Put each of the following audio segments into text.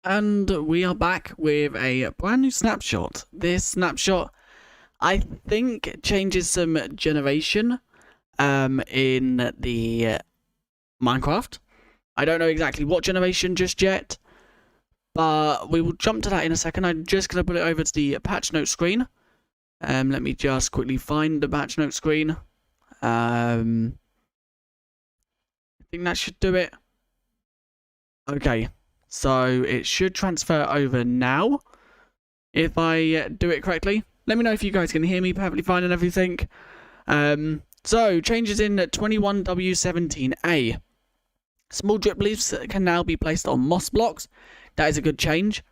And we are back with a brand new snapshot. This snapshot, I think, changes some generation in the Minecraft. I don't know exactly what generation just yet, but we will jump to that in a second. I'm just going to put it over to the patch note screen. Let me just quickly find the patch note screen. I think that should do it. Okay. So it should transfer over now, if I do it correctly. Let me know if you guys can hear me perfectly fine and everything. So changes in 21W17A. Small drip leaves can now be placed on moss blocks. That is a good change.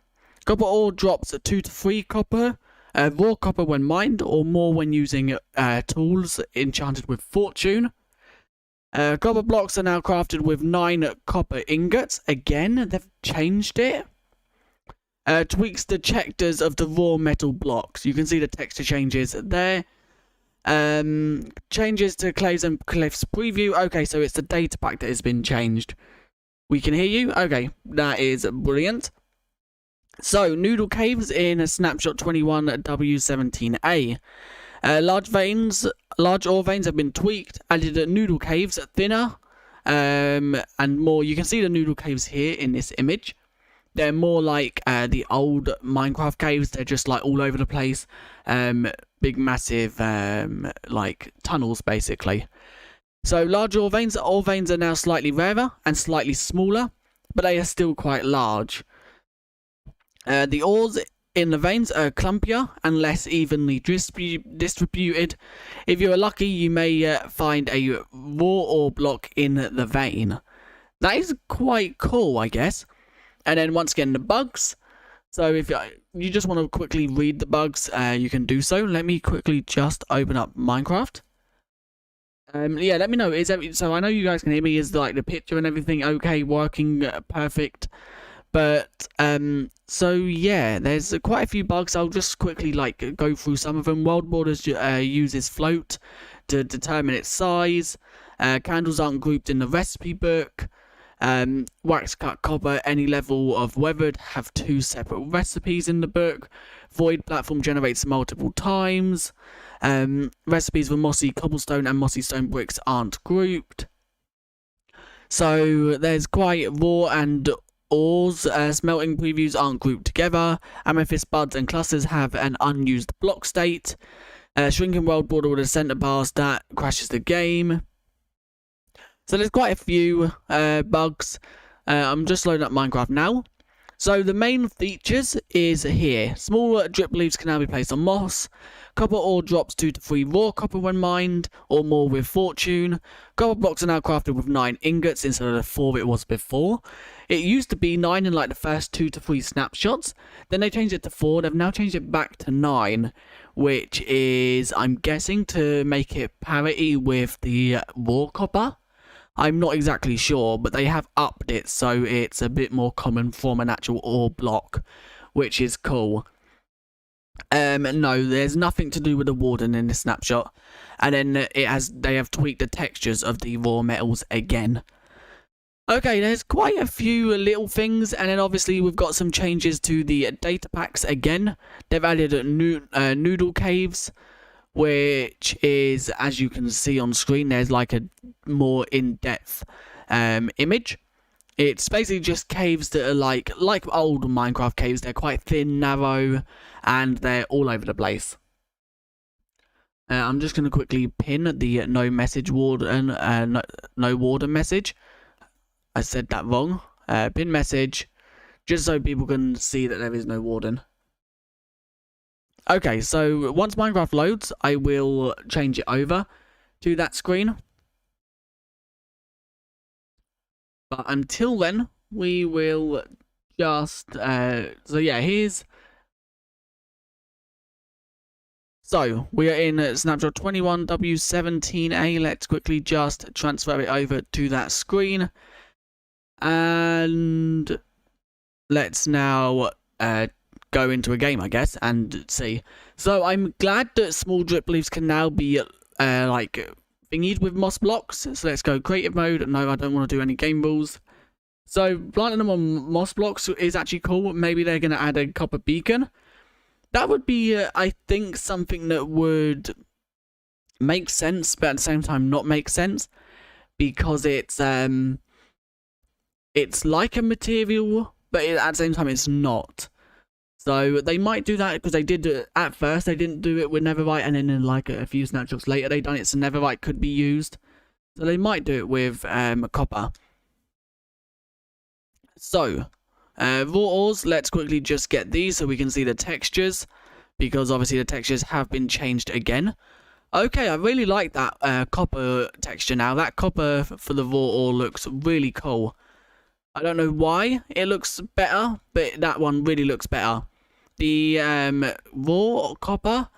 Copper ore drops 2 to 3 copper. Raw copper when mined, or more when using tools enchanted with fortune. Copper blocks are now crafted with 9 copper ingots. Again, they've changed it. Tweaks the textures of the raw metal blocks. You can see the texture changes there. Changes to Claves and Cliffs preview. Okay, so it's the data pack that has been changed. We can hear you. Okay, that is brilliant. So, noodle caves in Snapshot 21W17A. Large ore veins have been tweaked, added noodle caves, thinner, and more. You can see the noodle caves here in this image. They're more like the old Minecraft caves. They're just like all over the place. Big, massive, like tunnels, basically. So large ore veins are now slightly rarer and slightly smaller, but they are still quite large. The ores in the veins are clumpier and less evenly distributed. If you are lucky, you may find a raw ore block in the vein. That is quite cool, I guess. And then once again, the bugs. So if you just want to quickly read the bugs, you can do so. Let me quickly just open up Minecraft. Yeah, let me know. So I know you guys can hear me. Is like the picture and everything okay, working perfect? But so yeah, there's quite a few bugs. I'll just quickly like go through some of them. World Borders uses float to determine its size. Candles aren't grouped in the recipe book. Wax cut copper, any level of weathered, have 2 separate recipes in the book. Void platform generates multiple times. Recipes for mossy cobblestone and mossy stone bricks aren't grouped. So there's quite raw and ores. Smelting previews aren't grouped together. Amethyst buds and clusters have an unused block state. Shrinking world border with a center pass that crashes the game. So there's quite a few bugs. I'm just loading up Minecraft now. So the main features is here. Small drip leaves can now be placed on moss. Copper ore drops 2 to 3 raw copper when mined, or more with fortune. Copper blocks are now crafted with 9 ingots instead of the 4 it was before. It used to be 9 in like the first 2 to 3 snapshots. Then they changed it to 4. They've now changed it back to 9, which is, I'm guessing, to make it parity with the raw copper. I'm not exactly sure, but they have upped it so it's a bit more common from an actual ore block, which is cool. No, there's nothing to do with the warden in this snapshot, and then they have tweaked the textures of the raw metals again. Okay, there's quite a few little things, and then obviously we've got some changes to the data packs again. They've added noodle caves, which is, as you can see on screen, there's like a more in-depth image. It's basically just caves that are like old Minecraft caves. They're quite thin, narrow, and they're all over the place. I'm just going to quickly pin the no warden message. I said that wrong. Pin message, just so people can see that there is no warden. Okay, so once Minecraft loads, I will change it over to that screen. But until then, we will just, so yeah, here's, so we are in Snapshot 21W17A. Let's quickly just transfer it over to that screen. And let's now, go into a game, I guess, and see. So I'm glad that small drip leaves can now be like thingied with moss blocks. So let's go creative mode. No, I don't want to do any game rules. So planting them on moss blocks is actually cool. Maybe they're going to add a copper beacon. That would be, I think, something that would make sense, but at the same time not make sense, because it's like a material, but at the same time it's not. So they might do that because they did it at first. They didn't do it with netherite, and then in like a few snapshots later they done it so netherite could be used. So they might do it with copper. So raw ores, let's quickly just get these so we can see the textures, because obviously the textures have been changed again. Okay, I really like that copper texture now. That copper for the raw ore looks really cool. I don't know why it looks better, but that one really looks better. The raw copper,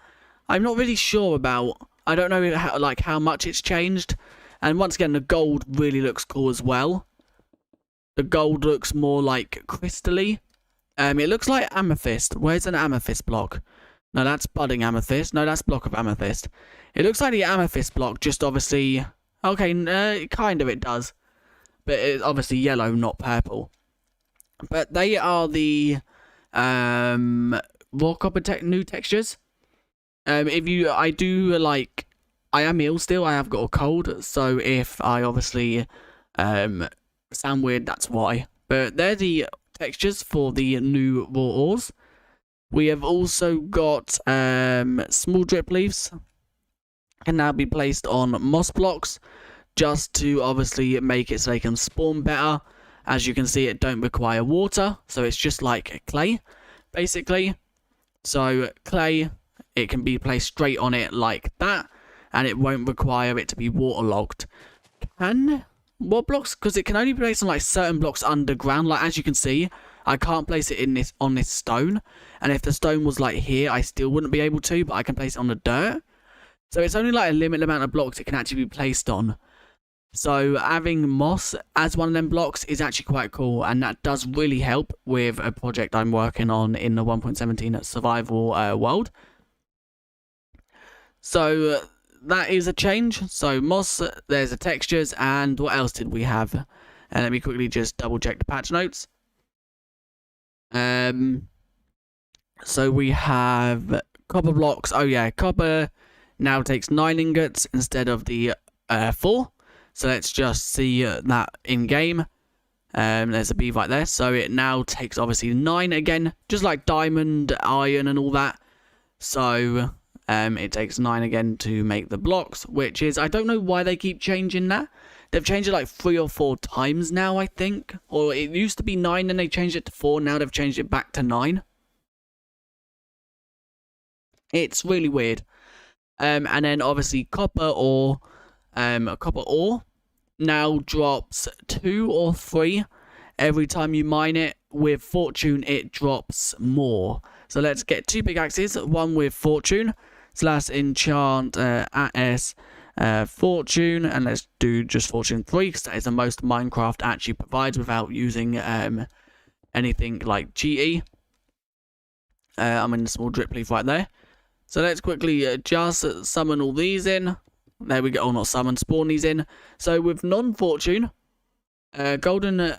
I'm not really sure about. I don't know how much it's changed. And once again, the gold really looks cool as well. The gold looks more like crystally. It looks like amethyst. Where's an amethyst block? No, that's budding amethyst. No, that's block of amethyst. It looks like the amethyst block, just obviously. Okay, kind of it does. But it's obviously yellow, not purple. But they are the raw copper new textures. I am ill still. I have got a cold, so if I obviously sound weird, that's why. But they're the textures for the new raw ores. We have also got small drip leaves can now be placed on moss blocks, just to obviously make it so they can spawn better. As you can see, it don't require water, so it's just like clay, basically. So clay, it can be placed straight on it like that, and it won't require it to be waterlogged. What blocks? Because it can only be placed on like certain blocks underground. Like as you can see, I can't place it on this stone, and if the stone was like here, I still wouldn't be able to, but I can place it on the dirt. So it's only like a limited amount of blocks it can actually be placed on. So having moss as one of them blocks is actually quite cool, and that does really help with a project I'm working on in the 1.17 survival world. So that is a change. So moss, there's the textures, and what else did we have? And let me quickly just double check the patch notes. So we have copper blocks. Oh yeah, copper now takes 9 ingots instead of the 4. So let's just see that in game. There's a B right there. So it now takes obviously 9 again, just like diamond, iron, and all that. So it takes 9 again to make the blocks, which is, I don't know why they keep changing that. They've changed it like 3 or 4 times now, I think. Or it used to be 9 and they changed it to 4. Now they've changed it back to 9. It's really weird. And then obviously copper ore now drops 2 or 3 every time you mine it. With fortune, it drops more. So let's get 2 pickaxes, one with fortune / enchant as fortune, and let's do just fortune 3 because that is the most Minecraft actually provides without using anything like GE. I'm in a small drip leaf right there. So let's quickly just summon all these in. There we go. Oh, not summon, spawn these in. So with non-fortune, golden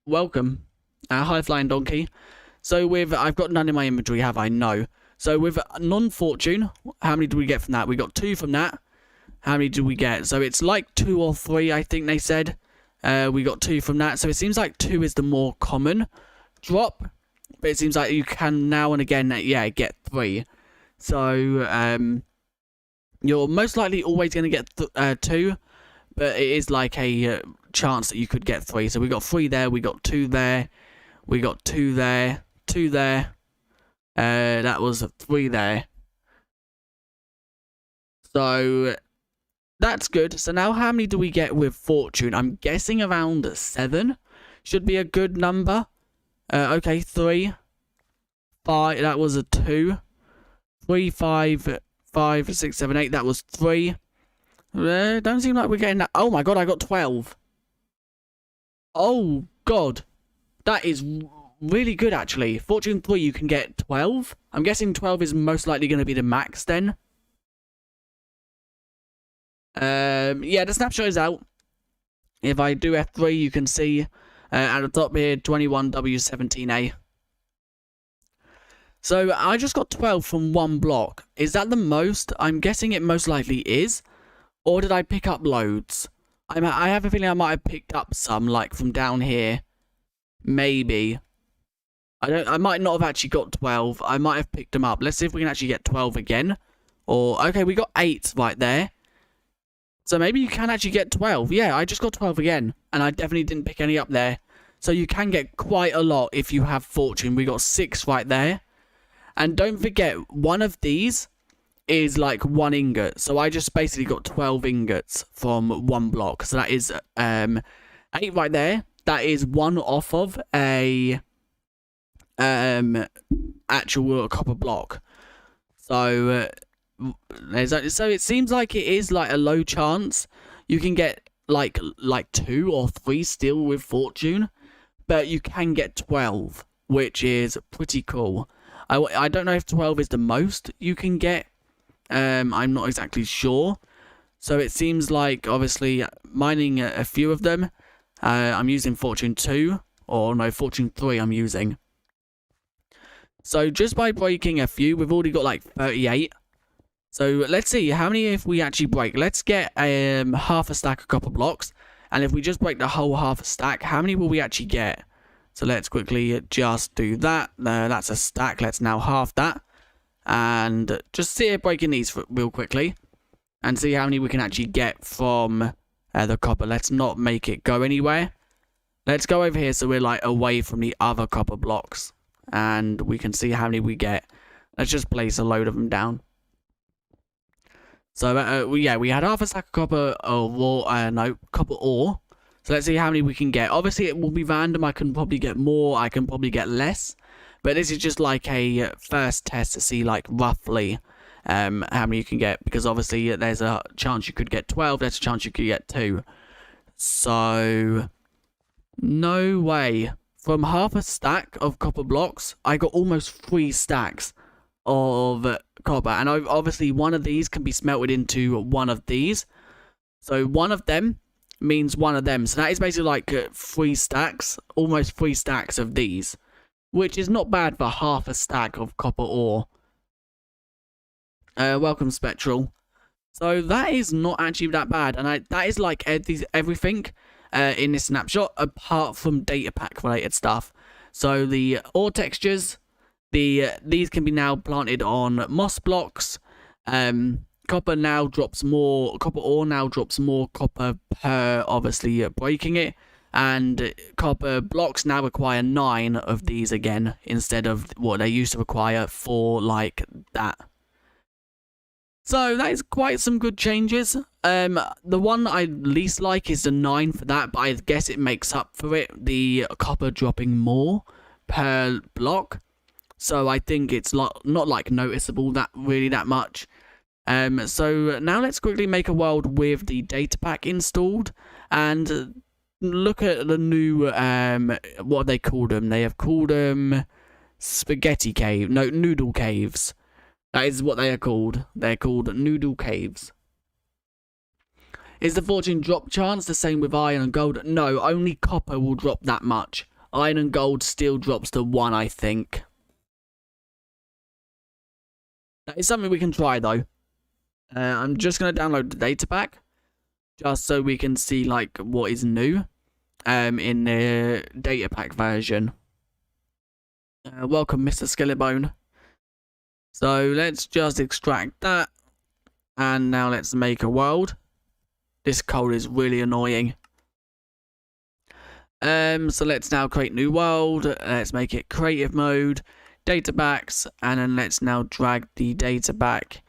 welcome, high flying donkey. So with, I've got none in my inventory, have I? No. So with non-fortune, how many do we get from that? We got 2 from that. How many do we get? So it's like 2 or 3, I think they said. We got 2 from that. So it seems like 2 is the more common drop. But it seems like you can now and again, yeah, get 3. So, you're most likely always going to get 2. But it is like a chance that you could get 3. So we got 3 there, we got 2 there. We got 2 there, 2 there. That was 3 there. So that's good. So now how many do we get with fortune? I'm guessing around 7 should be a good number. Okay, 3, 5. That was a 2. 3, 5, 5, 6, 7, 8. That was 3. Don't seem like we're getting that. Oh my god, I got 12. Oh god, that is really good actually. Fortune 3, you can get 12. I'm guessing 12 is most likely going to be the max then. Yeah, the snapshot is out. If I do F3, you can see at the top here 21W17A. So I just got 12 from 1 block. Is that the most? I'm guessing it most likely is. Or did I pick up loads? I have a feeling I might have picked up some, like from down here. Maybe. I might not have actually got 12. I might have picked them up. Let's see if we can actually get 12 again. Or, okay, we got 8 right there. So maybe you can actually get 12. Yeah, I just got 12 again. And I definitely didn't pick any up there. So you can get quite a lot if you have fortune. We got 6 right there. And don't forget, one of these is like 1 ingot. So I just basically got 12 ingots from 1 block. So that is 8 right there. That is 1 off of a actual copper block. So so it seems like it is like a low chance you can get like 2 or 3 still with fortune, but you can get 12, which is pretty cool. I don't know if 12 is the most you can get. I'm not exactly sure. So it seems like, obviously, mining a few of them. I'm using fortune 2. Or no, fortune 3 I'm using. So just by breaking a few, we've already got like 38. So let's see how many if we actually break. Let's get half a stack of copper blocks. And if we just break the whole half a stack, how many will we actually get? So let's quickly just do that. That's a stack. Let's now half that. And just see it breaking these real quickly. And see how many we can actually get from the copper. Let's not make it go anywhere. Let's go over here so we're like away from the other copper blocks. And we can see how many we get. Let's just place a load of them down. So yeah, we had half a stack of copper copper ore. So let's see how many we can get. Obviously, it will be random. I can probably get more. I can probably get less. But this is just like a first test to see, like, roughly how many you can get. Because obviously, there's a chance you could get 12. There's a chance you could get 2. So, no way. From half a stack of copper blocks, I got almost 3 stacks. of copper. And obviously one of these can be smelted into one of these. So one of them means one of them. So that is basically like 3 stacks, almost 3 stacks of these, which is not bad for half a stack of copper ore. Welcome, Spectral. So that is not actually that bad, and that is like everything in this snapshot apart from data pack related stuff. So the ore textures, these can be now planted on moss blocks. Copper ore now drops more copper per obviously breaking it, and copper blocks now require 9 of these again instead of what they used to require 4 like that. So that is quite some good changes. The one I least like is the 9 for that, but I guess it makes up for it, the copper dropping more per block. So I think it's not like noticeable that much. So now let's quickly make a world with the data pack installed and look at the new what have they called them? They have called them noodle caves. That is what they are called. They're called noodle caves. Is the fortune drop chance the same with iron and gold? No, only copper will drop that much. Iron and gold still drops to 1, I think. That is something we can try though. I'm just going to download the data pack, just so we can see like what is new in the data pack version. Welcome, Mr. Skellebone. So let's just extract that, and now let's make a world. This code is really annoying. So let's now create new world. Let's make it creative mode, data packs, and then let's now drag the data pack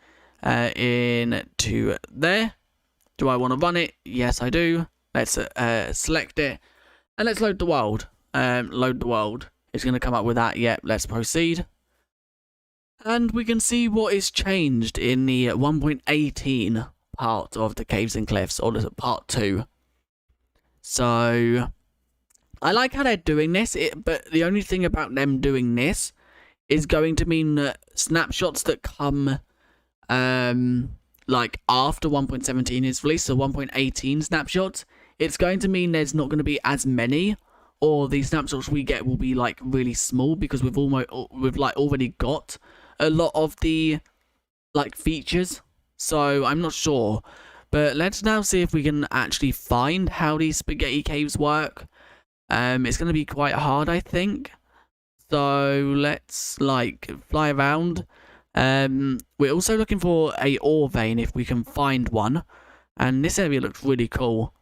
into there. Do I want to run it? Yes, I do. Let's select it, and let's load the world. Load the world. It's going to come up with that. Yep, let's proceed. And we can see what is changed in the 1.18 part of the Caves and Cliffs, or part 2. So I like how they're doing this, but the only thing about them doing this is going to mean that snapshots that come like after 1.17 is released, so 1.18 snapshots, it's going to mean there's not going to be as many, or the snapshots we get will be like really small because we've already got a lot of the like features. So I'm not sure, but let's now see if we can actually find how these spaghetti caves work. It's going to be quite hard, I think. So let's like fly around. We're also looking for a ore vein if we can find one, and this area looks really cool.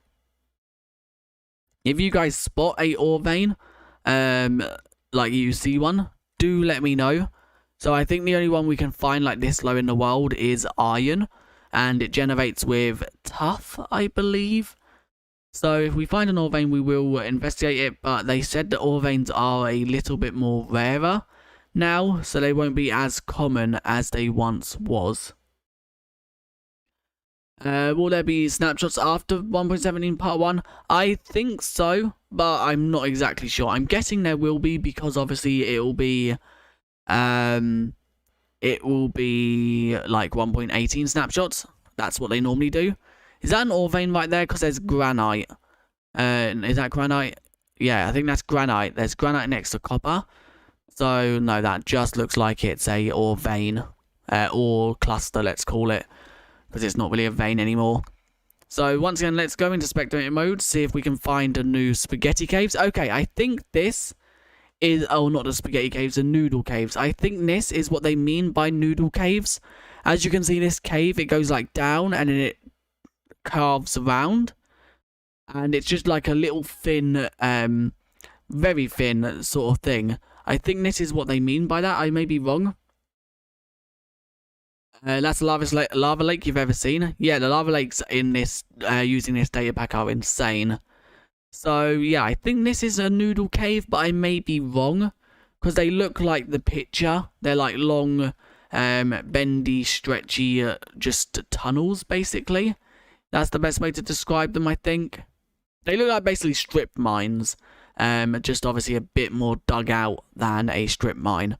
If you guys spot a ore vein, like you see one, do let me know. So I think the only one we can find like this low in the world is iron, and it generates with tough, I believe. So if we find an ore vein, we will investigate it, but they said that ore veins are a little bit more rarer now, so they won't be as common as they once was. Will there be snapshots after 1.17 part 1? I think so, but I'm not exactly sure. I'm guessing there will be, because obviously it will be like 1.18 snapshots. That's what they normally do. Is that an ore vein right there? Because there's granite. Is that granite? Yeah, I think that's granite. There's granite next to copper. So, no, that just looks like it's a ore vein. Ore cluster, let's call it. Because it's not really a vein anymore. So, once again, let's go into spectator mode. See if we can find a new spaghetti caves. Okay, I think this is... Oh, not the spaghetti caves, the noodle caves. I think this is what they mean by noodle caves. As you can see, this cave, it goes like down and then it carves around. And it's just like a little thin, very thin sort of thing. I think this is what they mean by that. I may be wrong. That's the lava lake you've ever seen. Yeah, the lava lakes in this, using this data pack are insane. So, yeah, I think this is a noodle cave, but I may be wrong. Because they look like the picture. They're like long, bendy, stretchy, just tunnels, basically. That's the best way to describe them, I think. They look like basically strip mines. Just obviously a bit more dug out than a strip mine.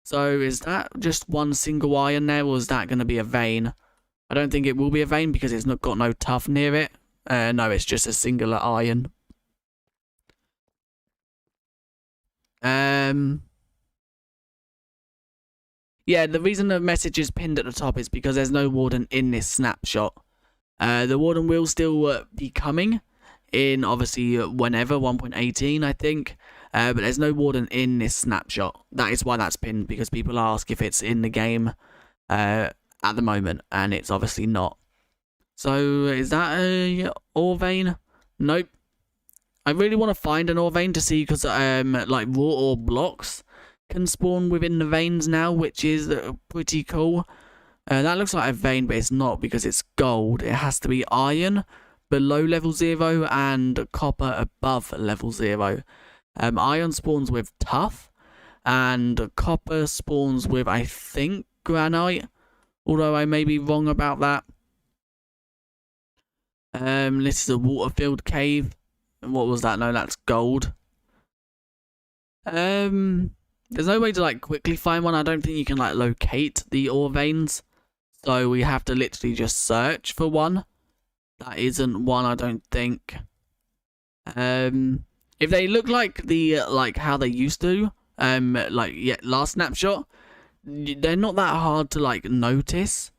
So is that just one single iron there, or is that going to be a vein? I don't think it will be a vein because it's not got no tuff near it. No, it's just a singular iron. Yeah, the reason the message is pinned at the top is because there's no warden in this snapshot. The warden will still be coming in, obviously, whenever, 1.18, I think. But there's no warden in this snapshot. That is why that's pinned, because people ask if it's in the game at the moment, and it's obviously not. So, is that a ore vein? Nope. I really want to find an ore vein to see, because, like, raw ore blocks can spawn within the veins now, which is pretty cool. That looks like a vein, but it's not because it's gold. It has to be iron below level 0 and copper above level 0. Iron spawns with tuff, and copper spawns with, I think, granite, although I may be wrong about that. This is a water-filled cave. What was that? No, that's gold. There's no way to, like, quickly find one. I don't think you can, like, locate the ore veins. So we have to literally just search for one. That isn't one, I don't think. If they look like the, like, how they used to, like, yeah, last snapshot, they're not that hard to, like, notice.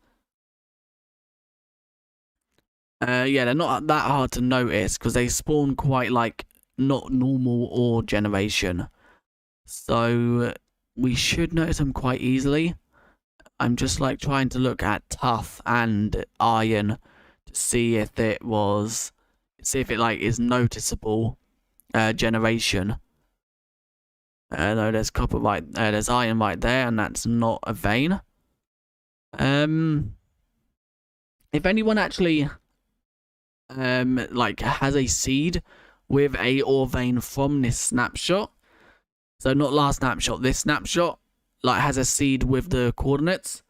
Yeah, they're not that hard to notice, because they spawn quite, like, not normal ore generation. So, we should notice them quite easily. I'm just, like, trying to look at tuff and iron to see if it was... see if it, like, is noticeable generation. No, there's copper right... there's iron right there, and that's not a vein. If anyone actually... like, has a seed with a ore vein from this snapshot, so not last snapshot, this snapshot, like, has a seed with the coordinates,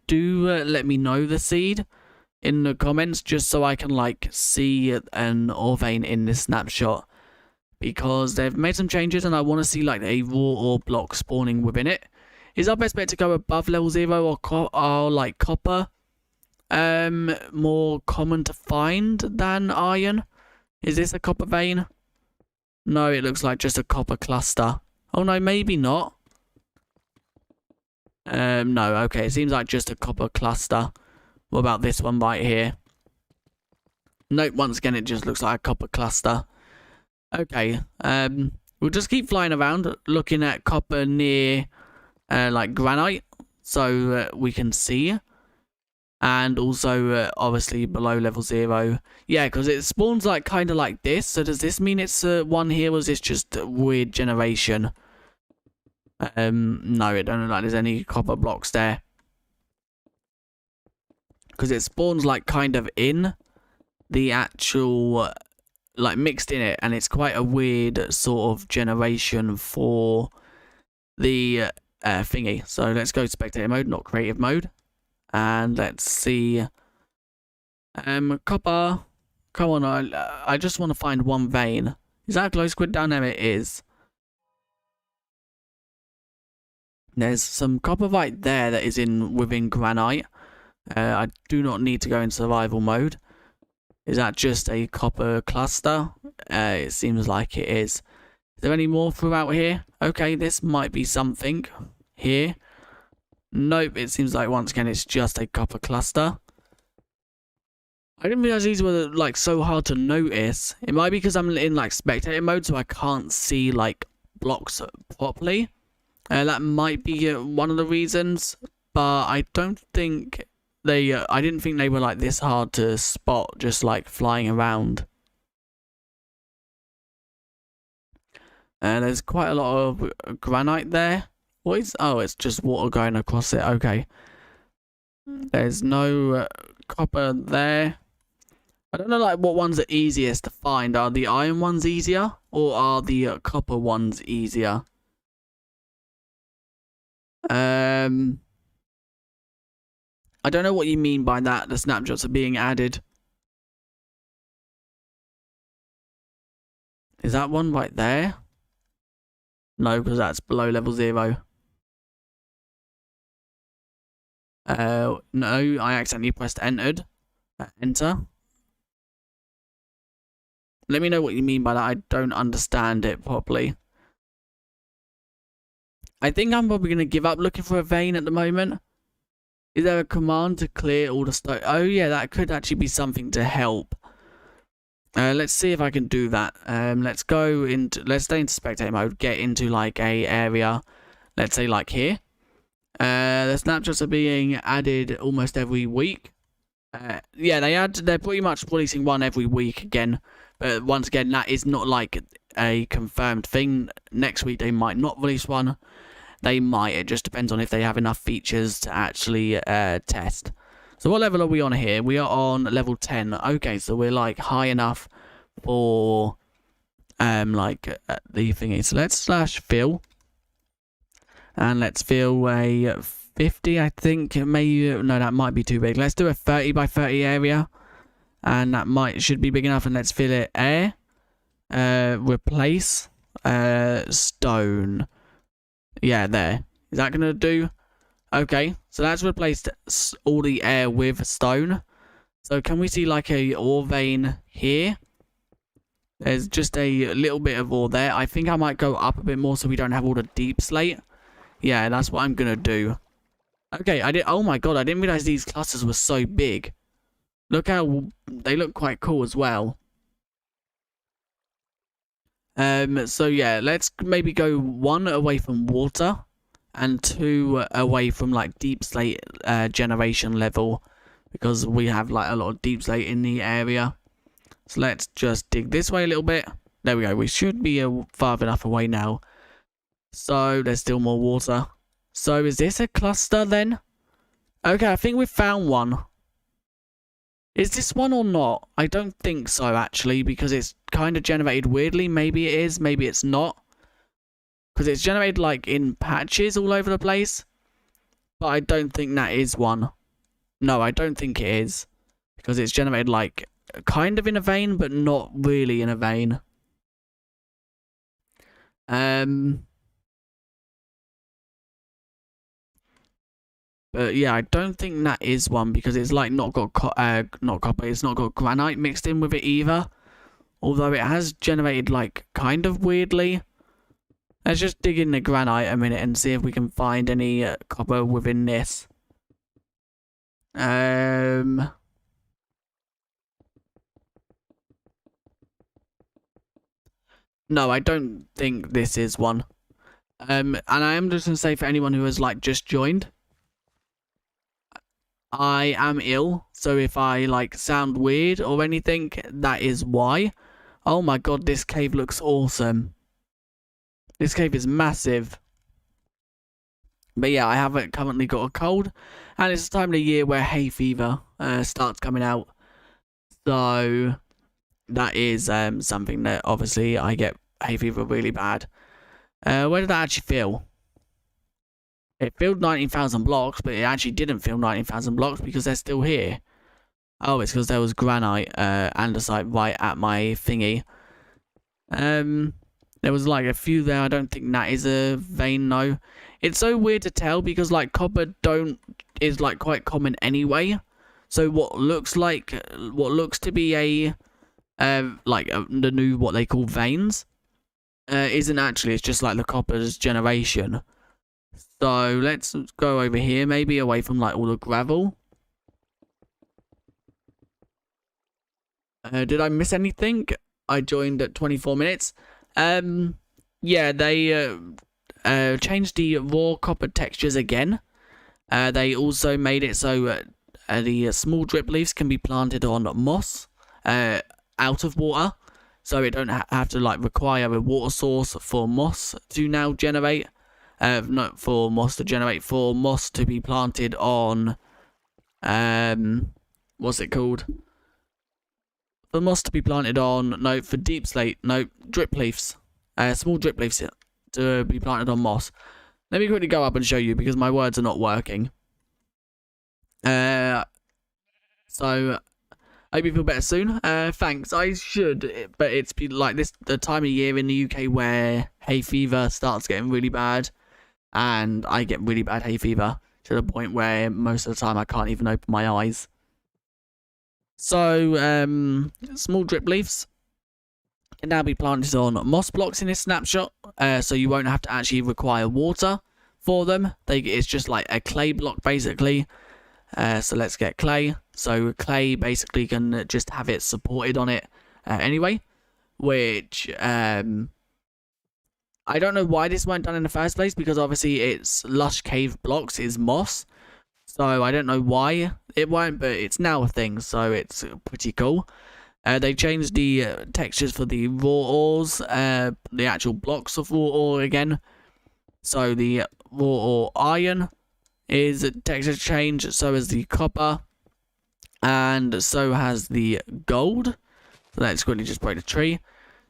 do let me know the seed in the comments, just so I can, like, see an ore vein in this snapshot, because they've made some changes and I want to see, like, a raw ore block spawning within it. Is our best bet to go above level 0 or like copper? More common to find than iron? Is this a copper vein? No, it looks like just a copper cluster. Oh no, maybe not. No, okay, it seems like just a copper cluster. What about this one right here? Nope, once again, it just looks like a copper cluster. Okay, we'll just keep flying around, looking at copper near, like, granite, so we can see. And also, obviously, below level 0. Yeah, because it spawns, like, kind of like this. So does this mean it's one here, or is this just a weird generation? No, it don't look like there's any copper blocks there. Because it spawns, like, kind of in the actual, like, mixed in it. And it's quite a weird sort of generation for the thingy. So let's go spectator mode, not creative mode. And let's see. Copper. Come on, I just want to find one vein. Is that a glow squid down there? It is. There's some copper right there that is within granite. I do not need to go in survival mode. Is that just a copper cluster? It seems like it is. Is there any more throughout here? Okay, this might be something here. Nope, it seems like once again it's just a copper cluster. I didn't realize these were, like, so hard to notice. It might be because I'm in, like, spectator mode, so I can't see, like, blocks properly. That might be one of the reasons, but I don't think they, I didn't think they were, like, this hard to spot, just, like, flying around. There's quite a lot of granite there. What is... oh, it's just water going across it. Okay. There's no copper there. I don't know, like, what ones are easiest to find. Are the iron ones easier, or are the copper ones easier? I don't know what you mean by that. The snapshots are being added. Is that one right there? No, because that's below level 0. No, I accidentally pressed enter. Let me know what you mean by that. I don't understand it properly. I think I'm probably going to give up looking for a vein at the moment. Is there a command to clear all the stone? Oh yeah, that could actually be something to help. Let's see if I can do that. Let's stay in spectator mode, get into like a area, let's say like here. The snapshots are being added almost every week. Yeah, they're pretty much releasing one every week again. But once again, that is not like a confirmed thing. Next week they might not release one. They might. It just depends on if they have enough features to actually test. So what level are we on here? We are on level 10. Okay, so we're like high enough for the thingy. So let's /fill. And let's fill a 50, I think. Maybe, no, that might be too big. Let's do a 30 by 30 area. And that should be big enough. And let's fill it air. Replace stone. Yeah, there. Is that going to do? Okay, so that's replaced all the air with stone. So can we see like a ore vein here? There's just a little bit of ore there. I think I might go up a bit more so we don't have all the deep slate. Yeah, that's what I'm going to do. Okay, oh my god, I didn't realize these clusters were so big. Look how they look quite cool as well. So yeah, let's maybe go 1 away from water and 2 away from like deep slate generation level, because we have like a lot of deep slate in the area. So let's just dig this way a little bit. There we go. We should be far enough away now. So there's still more water. So is this a cluster then? Okay, I think we've found one. Is this one or not? I don't think so, actually, because it's kind of generated weirdly. Maybe it is, maybe it's not. Because it's generated, like, in patches all over the place. But I don't think that is one. No, I don't think it is. Because it's generated, like, kind of in a vein, but not really in a vein. But yeah, I don't think that is one, because it's like not got copper, it's not got granite mixed in with it either. Although it has generated like kind of weirdly. Let's just dig in the granite a minute and see if we can find any copper within this. No, I don't think this is one. And I am just gonna say, for anyone who has like just joined, I am ill, so if I like sound weird or anything, that is why. Oh my god, this cave looks awesome. This cave is massive. But yeah, I haven't currently got a cold, and it's the time of the year where hay fever starts coming out. So that is something that obviously I get hay fever really bad. Where did that actually feel? It filled 19,000 blocks, but it actually didn't fill 19,000 blocks because they're still here. Oh, it's because there was granite andesite right at my thingy. There was like a few there. I don't think that is a vein, no. It's so weird to tell because like copper is like quite common anyway. So what looks to be a the new what they call veins isn't actually. It's just like the copper's generation. So let's go over here, maybe away from like all the gravel. Did I miss anything? I joined at 24 minutes. Yeah, they changed the raw copper textures again. They also made it so the small drip leaves can be planted on moss out of water. So it don't have to like require a water source for moss to now generate. Not for moss to generate, for moss to be planted on, what's it called? For moss to be planted on, no, for deep slate, no, drip leaves. Small drip leaves to be planted on moss. Let me quickly go up and show you because my words are not working. So, I hope you feel better soon. Thanks, I should, but it's like this, the time of year in the UK where hay fever starts getting really bad. And I get really bad hay fever to the point where most of the time I can't even open my eyes. So, small drip leaves can now be planted on moss blocks in this snapshot, so you won't have to actually require water for them. It's just like a clay block, basically. So let's get clay. So clay basically can just have it supported on it anyway, which I don't know why this weren't done in the first place, because obviously it's lush cave blocks is moss. So I don't know why it won't, but it's now a thing, so it's pretty cool. They changed the textures for the raw ores, the actual blocks of raw ore again. So the raw ore iron is a texture change, so is the copper, and so has the gold. So let's quickly just break the tree.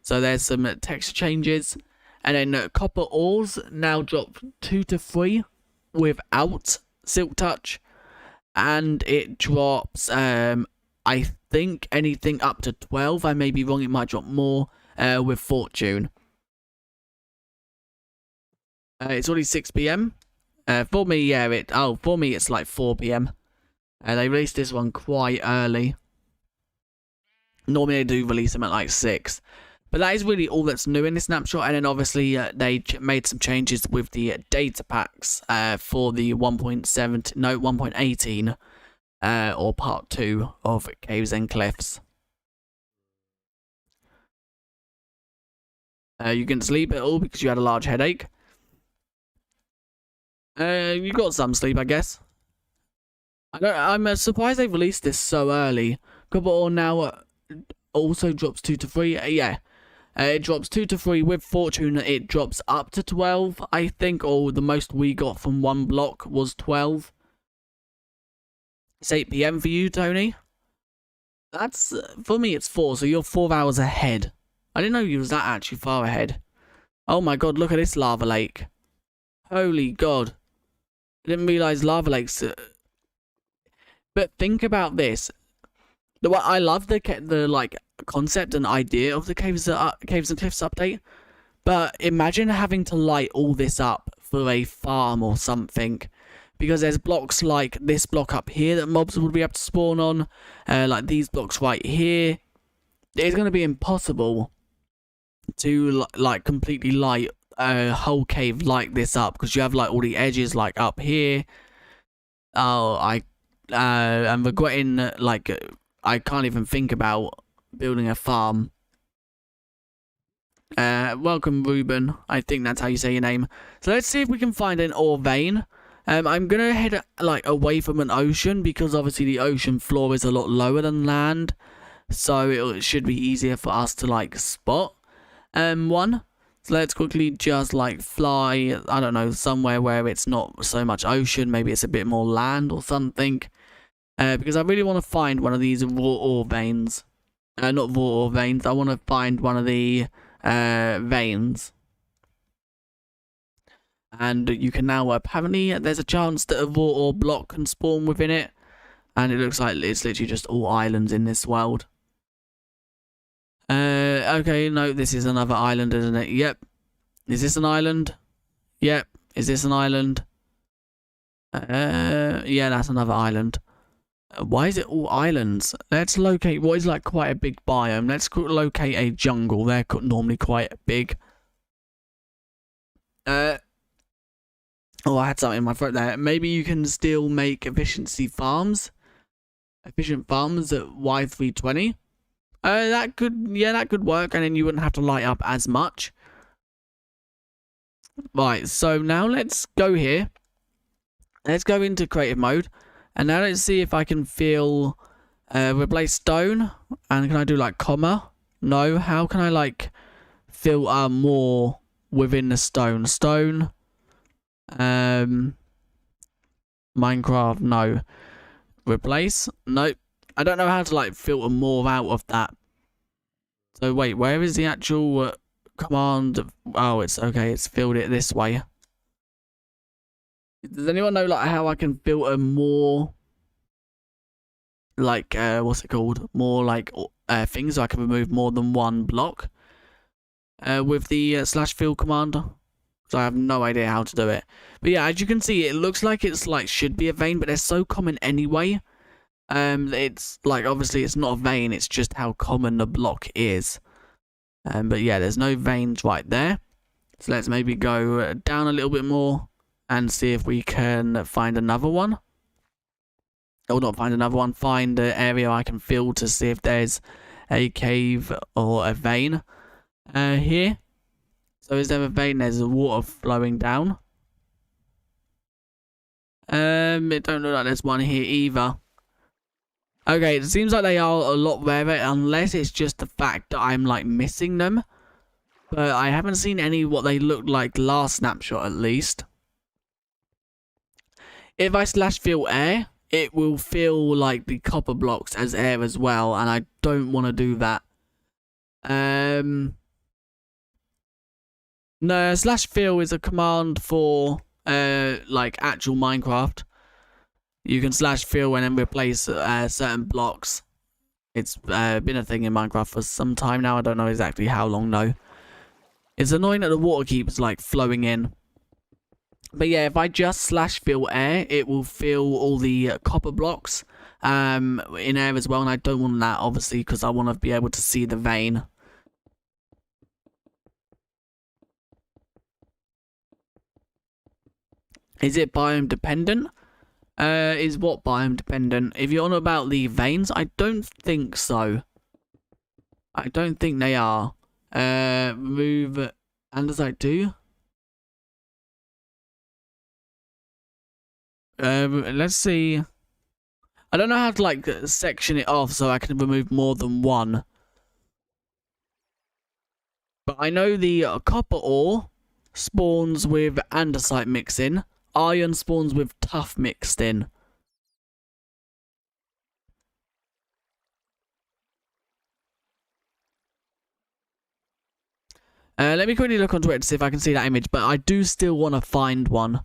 So there's some texture changes, and then copper ores now drop 2 to 3 without silk touch, and it drops I think anything up to 12. I may be wrong, it might drop more with fortune. It's already 6 PM. For me, yeah, for me it's like 4 PM. They released this one quite early. Normally they do release them at like 6. But that is really all that's new in this snapshot. And then obviously they made some changes with the data packs for the 1.18 or part 2 of Caves and Cliffs. You can sleep at all because you had a large headache. You got some sleep, I guess. I'm surprised they released this so early. Copper ore now also drops 2 to 3. Yeah. It drops 2 to 3 with fortune. It drops up to 12, I think, or the most we got from one block was 12. It's 8 PM for you, Tony. That's for me. It's 4, so you're 4 hours ahead. I didn't know you was that actually far ahead. Oh my god! Look at this lava lake. Holy god! I didn't realize lava lakes. But think about this. I love the like concept and idea of the Caves and Cliffs update, but imagine having to light all this up for a farm or something, because there's blocks like this block up here that mobs would be able to spawn on, like these blocks right here. It's going to be impossible to like completely light a whole cave like this up, because you have like all the edges like up here. Oh, I'm regretting like I can't even think about building a farm. Welcome, Ruben. I think that's how you say your name. So let's see if we can find an ore vein. I'm gonna head like away from an ocean, because obviously the ocean floor is a lot lower than land, so it should be easier for us to like spot one. So let's quickly just like fly, I don't know, somewhere where it's not so much ocean. Maybe it's a bit more land or something. Because I really want to find one of these raw ore veins. Not raw ore veins. I want to find one of the veins. And you can now, apparently, there's a chance that a raw ore block can spawn within it. And it looks like it's literally just all islands in this world. Okay, no, this is another island, isn't it? Yep. Is this an island? Yep. Is this an island? Yeah, that's another island. Why is it all islands? Let's locate what is like quite a big biome. Let's locate a jungle. They're normally quite big. Oh, I had something in my throat there. Maybe you can still make efficient farms at Y320. That could work, and then you wouldn't have to light up as much. Right, so now let's go here. Let's go into creative mode. And now let's see if I can replace stone. And can I do like comma? No. How can I like filter more within the stone? Stone. Minecraft. No. Replace. Nope. I don't know how to like filter more out of that. So wait, where is the actual command? Oh, it's okay. It's filled it this way. Does anyone know like how I can filter more, like what's it called? More like things, so I can remove more than one block with the /fill command? So I have no idea how to do it. But yeah, as you can see, it looks like it's like should be a vein, but they're so common anyway. It's like obviously it's not a vein, it's just how common the block is. But yeah, there's no veins right there. So let's maybe go down a little bit more and see if we can find another one. Or not find another one, find the area I can fill to see if there's a cave or a vein here. So is there a vein? There's water flowing down. It don't look like there's one here either. Okay, it seems like they are a lot rarer, unless it's just the fact that I'm like missing them. But I haven't seen any what they looked like last snapshot at least. If I slash fill air, it will fill like the copper blocks as air as well, and I don't want to do that. No, slash fill is a command for like actual Minecraft. You can slash fill and then replace certain blocks. It's been a thing in Minecraft for some time now. I don't know exactly how long though. It's annoying that the water keeps like flowing in. But yeah, if I just slash fill air, it will fill all the copper blocks in air as well. And I don't want that obviously because I want to be able to see the vein. Is it biome dependent? Is what biome dependent? If you're on about the veins, I don't think so. I don't think they are. Remove andesite do. Let's see. I don't know how to like section it off so I can remove more than one. But I know the copper ore spawns with andesite mixed in. Iron spawns with tough mixed in. Let me quickly look onto it to see if I can see that image, but I do still want to find one.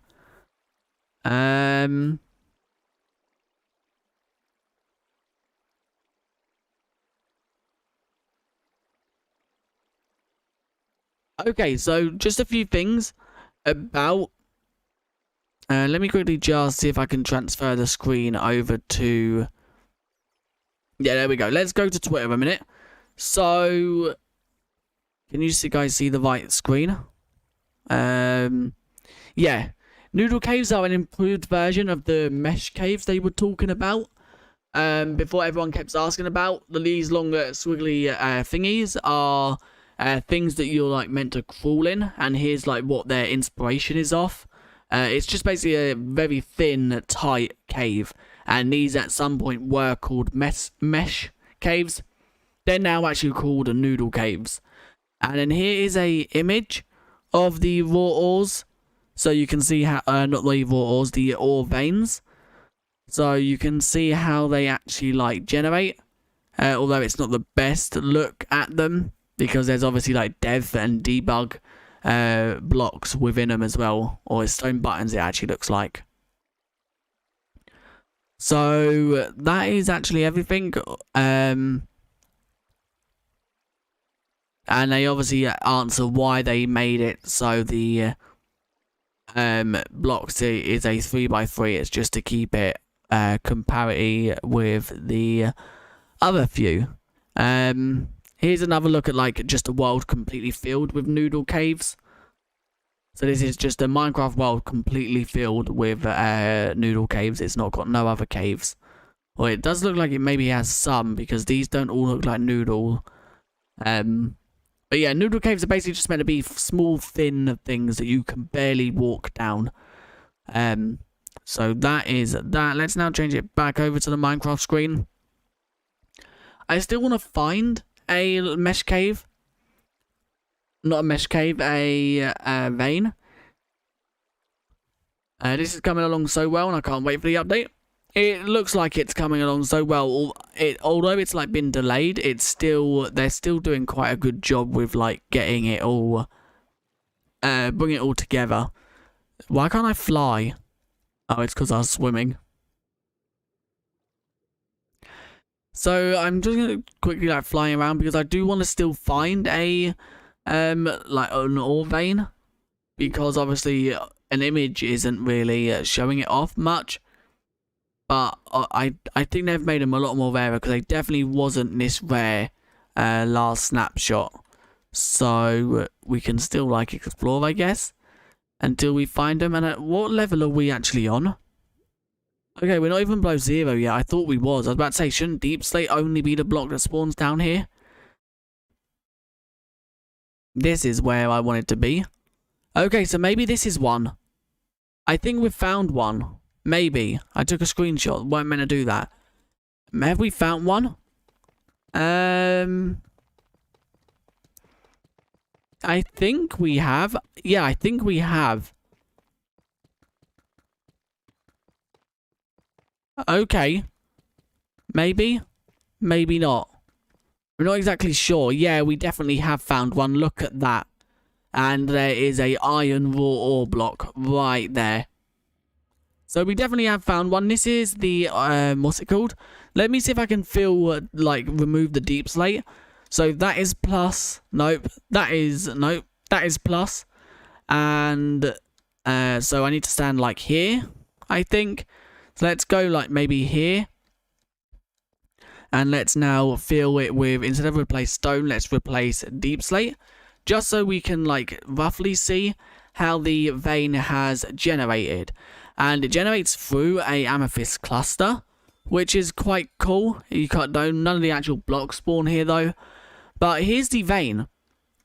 Okay, so just a few things about... let me quickly just see if I can transfer the screen over to... Yeah, there we go. Let's go to Twitter a minute. So... Can you guys see the right screen? Yeah. Noodle caves are an improved version of the mesh caves they were talking about. Before everyone kept asking about. These longer squiggly thingies are things that you're like meant to crawl in. And here's like what their inspiration is off. It's just basically a very thin, tight cave. And these at some point were called mesh caves. They're now actually called noodle caves. And then here is a image of the raw ores. So you can see how, not the raw ores, the ore veins. So you can see how they actually like generate. Although it's not the best look at them. Because there's obviously like dev and debug blocks within them as well. Or stone buttons it actually looks like. So that is actually everything. And they obviously answer why they made it so the blocks is a 3x3. It's just to keep it comparity with the other few. Here's another look at like just a world completely filled with noodle caves. So this is just a Minecraft world completely filled with noodle caves. It's not got no other caves. Well, it does look like it maybe has some because these don't all look like noodle. But yeah, noodle caves are basically just meant to be small, thin things that you can barely walk down. So that is that. Let's now change it back over to the Minecraft screen. I still want to find a mesh cave. Not a mesh cave, a vein. This is coming along so well, and I can't wait for the update. It looks like it's coming along so well. Although it's like been delayed, they're still doing quite a good job with like getting it all, bringing it all together. Why can't I fly? Oh, it's because I was swimming. So I'm just gonna quickly like flying around because I do want to still find a like an ore vein. because obviously an image isn't really showing it off much. But I think they've made them a lot more rarer, because they definitely wasn't this rare last snapshot. So we can still like explore, I guess, until we find them. And at what level are we actually on? Okay, we're not even below 0 yet. I thought we was. I was about to say, shouldn't Deep Slate only be the block that spawns down here? This is where I want it to be. Okay, so maybe this is one. I think we've found one. Maybe. I took a screenshot. Weren't meant to do that. Have we found one? I think we have. Yeah, I think we have. Okay. Maybe. Maybe not. We're not exactly sure. Yeah, we definitely have found one. Look at that. And there is a iron raw ore block right there. So we definitely have found one. This is the, what's it called? Let me see if I can remove the deep slate. So that is plus. Nope. That is plus. And, so I need to stand like here, I think. So let's go like maybe here. And let's now fill it with, instead of replace stone, let's replace deep slate. Just so we can like roughly see how the vein has generated. And it generates through a amethyst cluster, which is quite cool. You can't know, none of the actual blocks spawn here though. But here's the vein.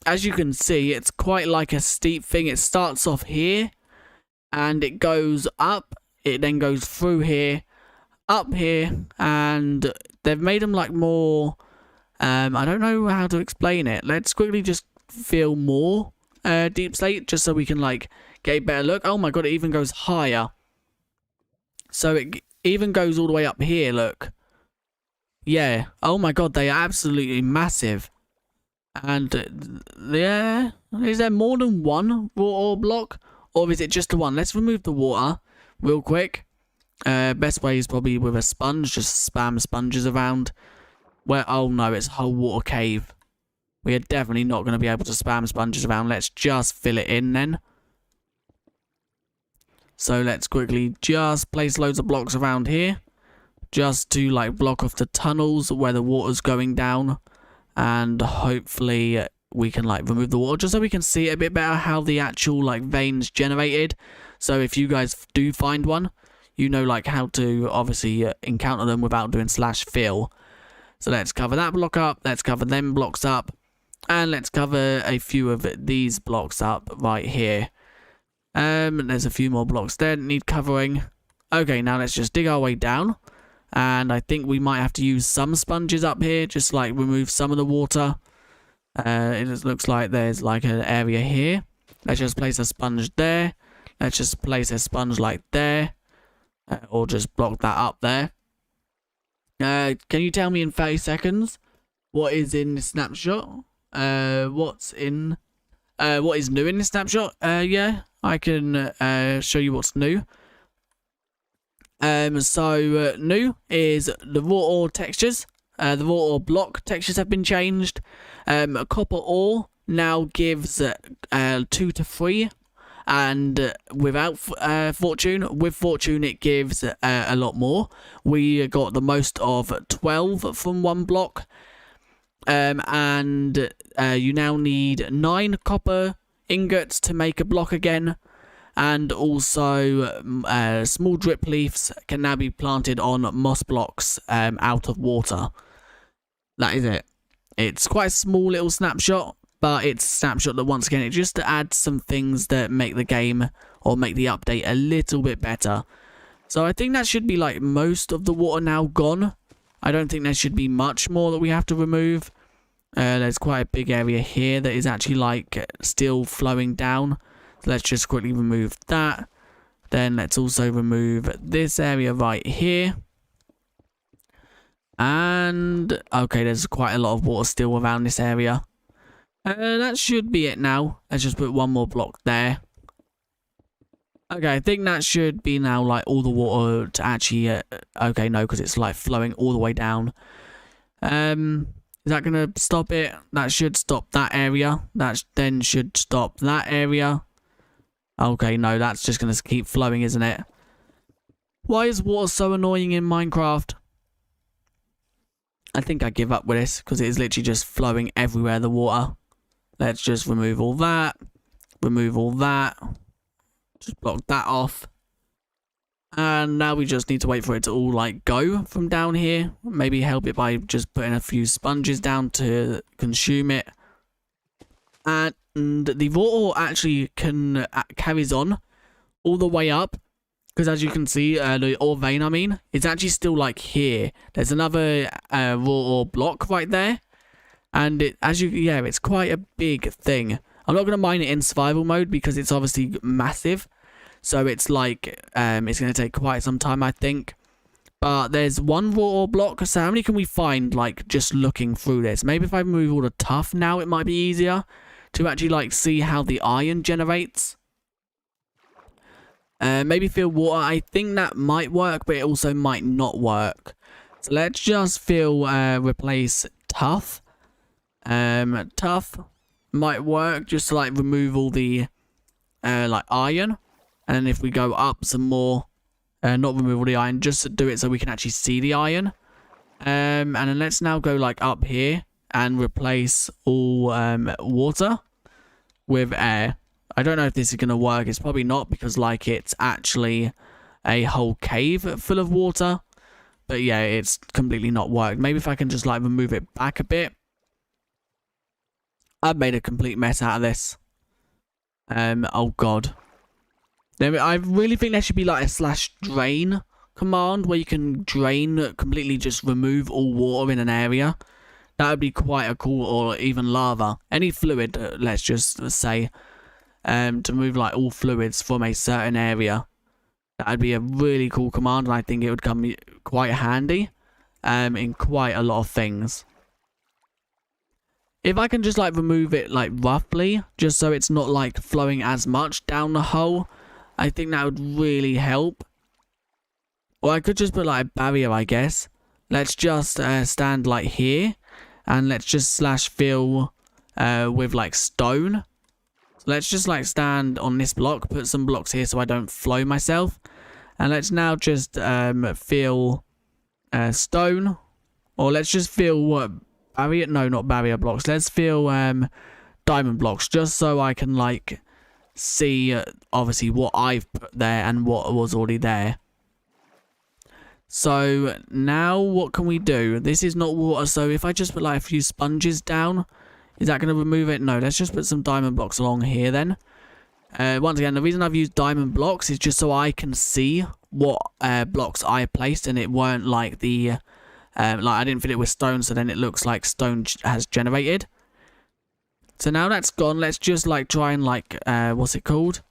As you can see, it's quite like a steep thing. It starts off here and it goes up. It then goes through here, up here, and they've made them like more, I don't know how to explain it. Let's quickly just feel more deep slate, just so we can like get a better look. Oh my god, it even goes higher. So it even goes all the way up here, look. Yeah. Oh my god, they are absolutely massive. And yeah, is there more than one raw ore block? Or is it just the one? Let's remove the water real quick. Best way is probably with a sponge. Just spam sponges around. Where, oh no, it's a whole water cave. We are definitely not going to be able to spam sponges around. Let's just fill it in then. So let's quickly just place loads of blocks around here. Just to like block off the tunnels where the water's going down. And hopefully we can like remove the water. Just so we can see a bit better how the actual like veins generated. So if you guys do find one, you know like how to obviously encounter them without doing /fill. So let's cover that block up. Let's cover them blocks up. And let's cover a few of these blocks up right here. There's a few more blocks there that need covering. Okay, now let's just dig our way down. And I think we might have to use some sponges up here. Just like remove some of the water. It just looks like there's like an area here. Let's just place a sponge there. Let's just place a sponge like there. Or just block that up there. Can you tell me in 30 seconds what is in the snapshot? What is new in the snapshot? Yeah, I can show you what's new. So new is the raw ore textures. The raw ore block textures have been changed. Copper ore now gives 2 to 3. And without fortune, with fortune it gives a lot more. We got the most of 12 from one block. And you now need 9 copper ingots to make a block again. And also small drip leaves can now be planted on moss blocks out of water. That is it. It's quite a small little snapshot. But it's a snapshot that, once again, it just adds some things that make the game or make the update a little bit better. So I think that should be like most of the water now gone. I don't think there should be much more that we have to remove. There's quite a big area here that is actually like still flowing down. So let's just quickly remove that. Then let's also remove this area right here. And okay, there's quite a lot of water still around this area. That should be it now. Let's just put one more block there. Okay, I think that should be now like all the water to actually... okay, no, because it's like flowing all the way down. Is that going to stop it? That should stop that area. That then should stop that area. Okay, no, that's just going to keep flowing, isn't it? Why is water so annoying in Minecraft? I think I give up with this because it is literally just flowing everywhere, the water. Let's just remove all that. Remove all that. Just block that off. And now we just need to wait for it to all like go from down here. Maybe help it by just putting a few sponges down to consume it. And the water actually carries on all the way up. Because as you can see, the ore vein, I mean, it's actually still like here. There's another raw ore block right there. And it's quite a big thing. I'm not going to mine it in survival mode because it's obviously massive. So it's like, it's going to take quite some time, I think. But there's one raw ore block. So how many can we find, like, just looking through this? Maybe if I remove all the tuff now, it might be easier to actually, like, see how the iron generates. Maybe fill water. I think that might work, but it also might not work. So let's just replace tuff. Tuff might work just to like remove all the like iron. And then if we go up some more, not remove all the iron, just to do it so we can actually see the iron. And then let's now go like up here and replace all water with air. I don't know if this is going to work. It's probably not because like it's actually a whole cave full of water. But yeah, it's completely not worked. Maybe if I can just like remove it back a bit. I've made a complete mess out of this. Oh god. I really think there should be like a /drain command where you can drain, completely just remove all water in an area. That would be quite a cool, or even lava. Any fluid, let's just say. To remove like all fluids from a certain area. That would be a really cool command, and I think it would come quite handy in quite a lot of things. If I can just like remove it like roughly, just so it's not like flowing as much down the hole, I think that would really help. Or I could just put like a barrier, I guess. Let's just stand like here, and let's just /fill with like stone. Let's just like stand on this block, put some blocks here so I don't flow myself. And let's now just fill stone. Or let's just fill barrier, no, not barrier blocks. Let's fill diamond blocks just so I can like see obviously what I've put there and what was already there. So now what can we do? This is not water, so if I just put like a few sponges down, is that going to remove it? No, let's just put some diamond blocks along here then. Once again, the reason I've used diamond blocks is just so I can see what blocks I placed, and it weren't like the... like I didn't fill it with stone, so then it looks like stone has generated. So now that's gone, let's just like try and like... what's it called?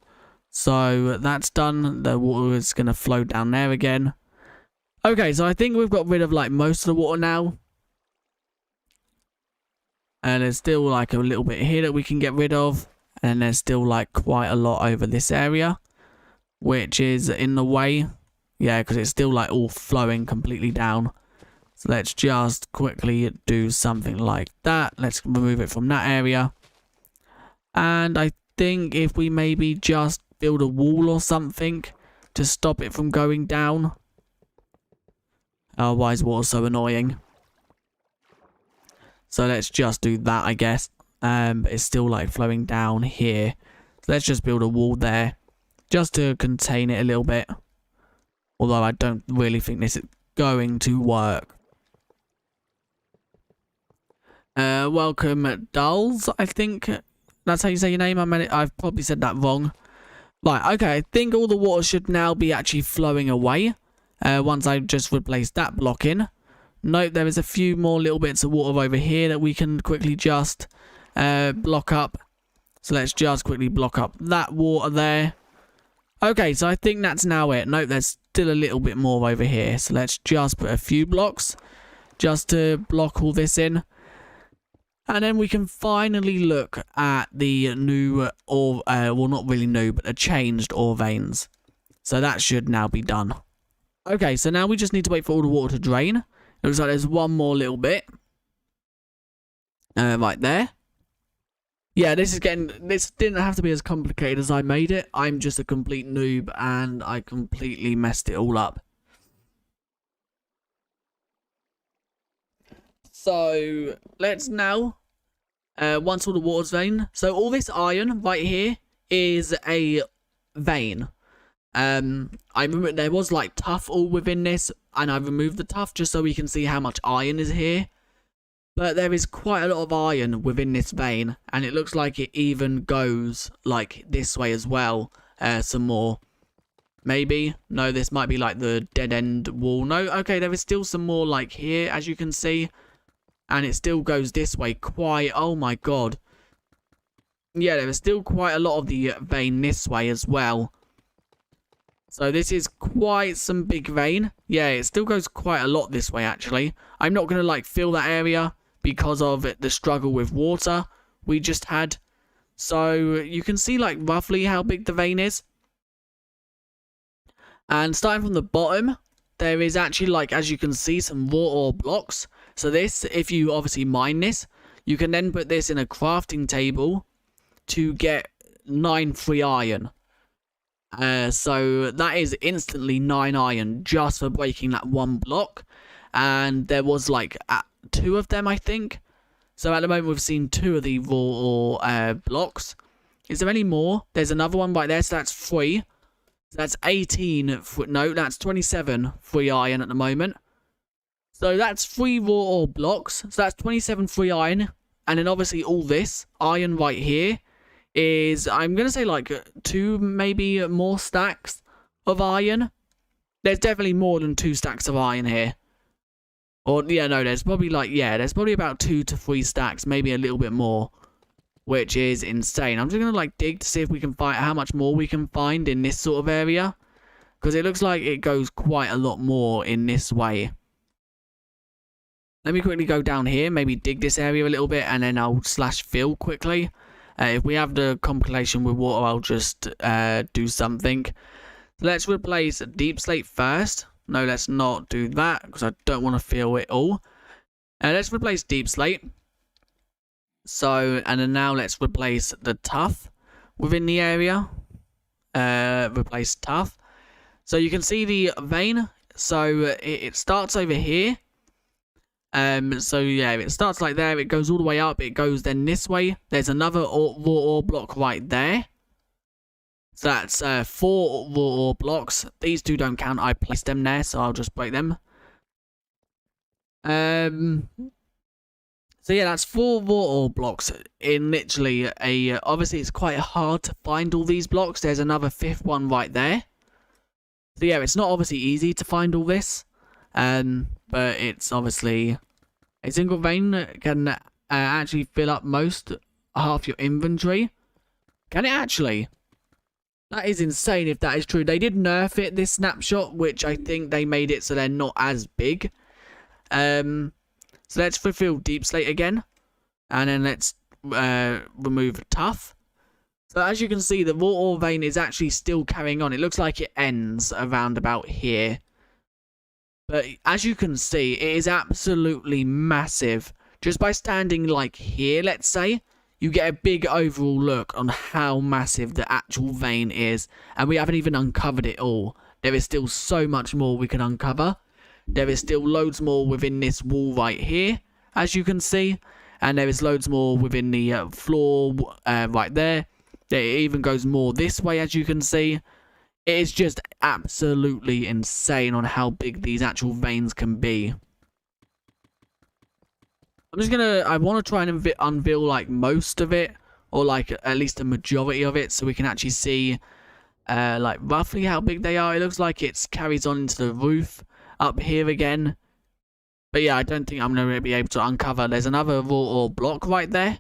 So that's done. The water is going to flow down there again. Okay, so I think we've got rid of like most of the water now. And there's still like a little bit here that we can get rid of. And there's still like quite a lot over this area, which is in the way. Yeah, because it's still like all flowing completely down. So let's just quickly do something like that. Let's remove it from that area. And I think if we maybe just build a wall or something to stop it from going down. Oh, why is water so annoying? So let's just do that, I guess. But it's still like flowing down here. So let's just build a wall there. Just to contain it a little bit. Although I don't really think this is going to work. Welcome, Dulls, I think. That's how you say your name. I've probably said that wrong. Right, okay. I think all the water should now be actually flowing away. Once I've just replaced that block in. Note there is a few more little bits of water over here that we can quickly just block up. So let's just quickly block up that water there. Okay, so I think that's now it. Note there's still a little bit more over here. So let's just put a few blocks just to block all this in. And then we can finally look at the new, well, not really new, but the changed ore veins. So that should now be done. Okay, so now we just need to wait for all the water to drain. It looks like there's one more little bit. Right there. Yeah, this didn't have to be as complicated as I made it. I'm just a complete noob and I completely messed it all up. So let's now, once all the water's vein, so all this iron right here is a vein. I remember there was like tuff all within this, and I removed the tuff just so we can see how much iron is here. But there is quite a lot of iron within this vein, and it looks like it even goes like this way as well. Some more. Maybe. No, this might be like the dead end wall. No, okay, there is still some more like here, as you can see. And it still goes this way quite... Oh my god. Yeah, there is still quite a lot of the vein this way as well. So this is quite some big vein. Yeah, it still goes quite a lot this way, actually. I'm not going to, like, fill that area because of the struggle with water we just had. So you can see, like, roughly how big the vein is. And starting from the bottom, there is actually, like, as you can see, some raw ore blocks. So this, if you obviously mine this, you can then put this in a crafting table to get 9 free iron. So that is instantly 9 iron just for breaking that one block. And there was like 2 of them, I think. So at the moment we've seen 2 of the raw ore blocks. Is there any more? There's another one right there, so that's 3. So that's 18, no, that's 27 free iron at the moment. So that's 3 raw ore blocks. So that's 27 free iron. And then obviously all this iron right here is, I'm going to say like 2, maybe more stacks of iron. There's definitely more than 2 stacks of iron here. Or, yeah, no, there's probably like, yeah, there's probably about 2 to 3 stacks, maybe a little bit more. Which is insane. I'm just going to like dig to see if we can find how much more we can find in this sort of area. Because it looks like it goes quite a lot more in this way. Let me quickly go down here, maybe dig this area a little bit, and then I'll /fill quickly. If we have the compilation with water, I'll just do something. Let's replace deep slate first. No, let's not do that, because I don't want to fill it all. Let's replace deep slate. So, and then now let's replace the tuff within the area. Replace tuff. So you can see the vein. So it starts over here. So yeah, it starts like there, it goes all the way up, it goes then this way. There's another raw ore block right there. So that's 4 raw ore blocks. These 2 don't count, I placed them there, so I'll just break them. So yeah, that's 4 raw ore blocks in literally a... obviously it's quite hard to find all these blocks. There's another 5th one right there. So yeah, it's not obviously easy to find all this. But it's obviously... a single vein can actually fill up half your inventory. Can it actually? That is insane if that is true. They did nerf it, this snapshot, which I think they made it so they're not as big. So let's fulfill deep slate again. And then let's remove tuff. So as you can see, the raw ore vein is actually still carrying on. It looks like it ends around about here. But as you can see, it is absolutely massive. Just by standing like here, let's say, you get a big overall look on how massive the actual vein is. And we haven't even uncovered it all. There is still so much more we can uncover. There is still loads more within this wall right here, as you can see. And there is loads more within the floor right there. It even goes more this way, as you can see. It is just absolutely insane on how big these actual veins can be. I'm just gonna... I want to try and unveil like most of it. Or like at least a majority of it. So we can actually see like roughly how big they are. It looks like it carries on into the roof up here again. But yeah, I don't think I'm going to be able to uncover. There's another raw ore block right there.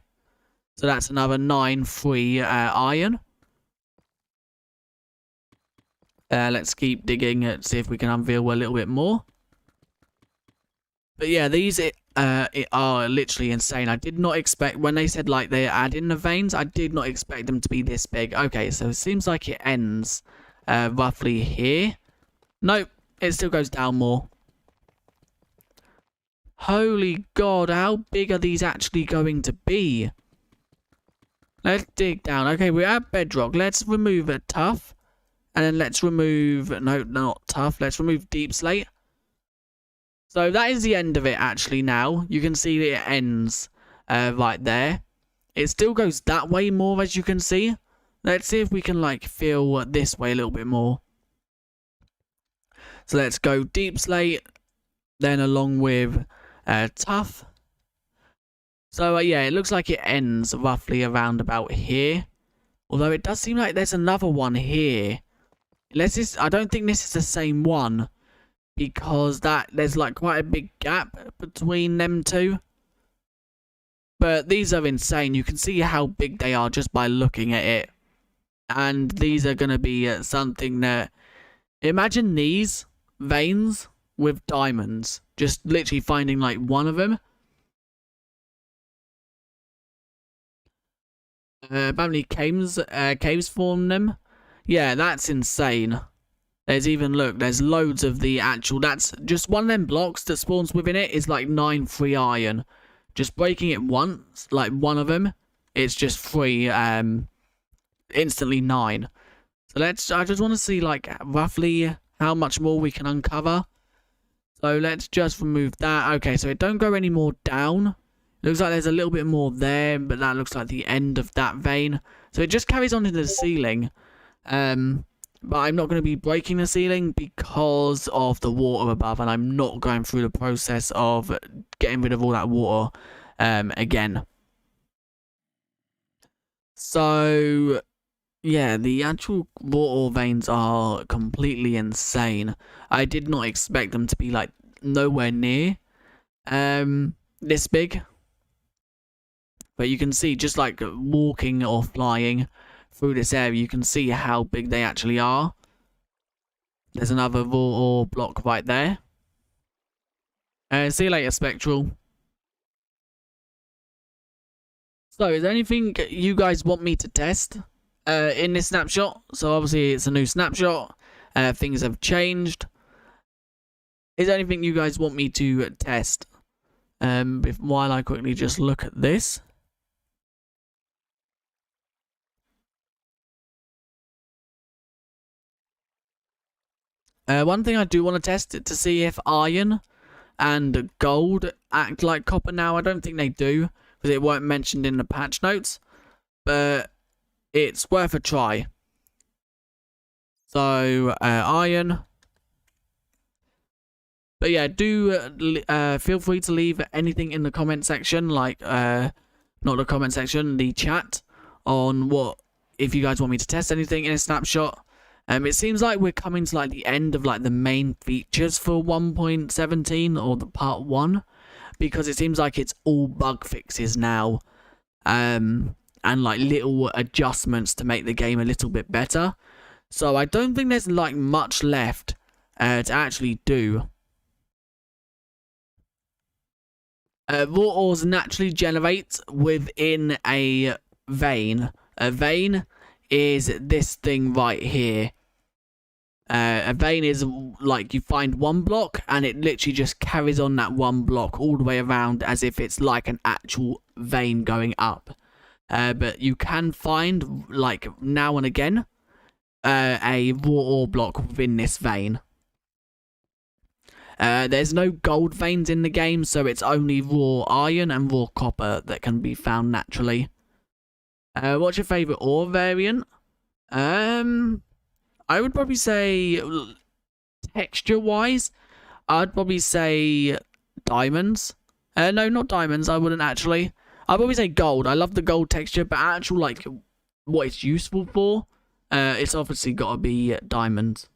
So that's another 9 free iron. Let's keep digging and see if we can unveil a little bit more. But yeah, these are literally insane. I did not expect, when they said like they add in the veins, I did not expect them to be this big. Okay, so it seems like it ends roughly here. Nope, it still goes down more. Holy God, how big are these actually going to be? Let's dig down. Okay, we're at bedrock. Let's remove a tough. And then let's remove... No, not tough. Let's remove deep slate. So that is the end of it, actually, now. You can see that it ends right there. It still goes that way more, as you can see. Let's see if we can, like, feel this way a little bit more. So let's go deep slate. Then along with tough. So, yeah, it looks like it ends roughly around about here. Although it does seem like there's another one here. I don't think this is the same one. Because there's like quite a big gap between them two. But these are insane. You can see how big they are just by looking at it. And these are going to be something that... Imagine these veins with diamonds. Just literally finding like one of them. Apparently caves form them. Yeah, that's insane. There's even, look, there's loads of the actual, that's just one of them blocks that spawns within it is like 9 free iron. Just breaking it once, like one of them, it's just free, instantly 9. So I just want to see like roughly how much more we can uncover. So let's just remove that. Okay, so it don't go any more down. Looks like there's a little bit more there, but that looks like the end of that vein. So it just carries on into the ceiling. But I'm not going to be breaking the ceiling because of the water above, and I'm not going through the process of getting rid of all that water again. So, yeah, the actual water veins are completely insane. I did not expect them to be, like, nowhere near this big. But you can see, just like walking or flying through this area, you can see how big they actually are. There's another raw ore block right there. See you later, Spectral. So, is there anything you guys want me to test in this snapshot? So, obviously, it's a new snapshot. Things have changed. Is there anything you guys want me to test? While I quickly just look at this. One thing I do want to test to see if iron and gold act like copper now. I don't think they do, because it weren't mentioned in the patch notes. But it's worth a try. So, iron. But yeah, do feel free to leave anything in the comment section, like, not the comment section, the chat, on if you guys want me to test anything in a snapshot. It seems like we're coming to like the end of like the main features for 1.17 or the part 1, because it seems like it's all bug fixes now, and like little adjustments to make the game a little bit better. So I don't think there's like much left to actually do. Raw ores naturally generate within a vein. A vein is this thing right here. A vein is like you find one block and it literally just carries on that one block all the way around as if it's like an actual vein going up. But you can find, like, now and again, a raw ore block within this vein. There's no gold veins in the game, so it's only raw iron and raw copper that can be found naturally. What's your favourite ore variant? I would probably say, texture-wise, I'd probably say diamonds. No, not diamonds, I wouldn't actually. I'd probably say gold. I love the gold texture, but actual, like, what it's useful for, it's obviously got to be diamonds.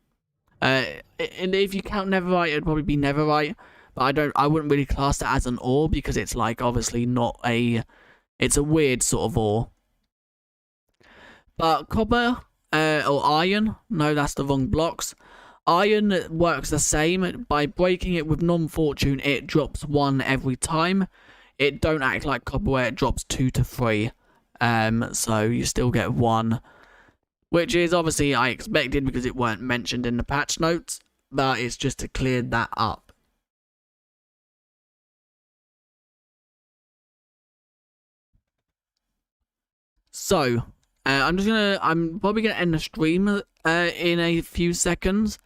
And if you count netherite, it'd probably be netherite. But I wouldn't really class that as an ore, because it's, like, obviously not it's a weird sort of ore. But copper... or iron. No, that's the wrong blocks. Iron works the same. By breaking it with non-fortune, it drops 1 every time. It don't act like copper where it drops 2 to 3. So you still get 1. Which is obviously I expected because it weren't mentioned in the patch notes. But it's just to clear that up. So, I'm probably gonna end the stream in a few seconds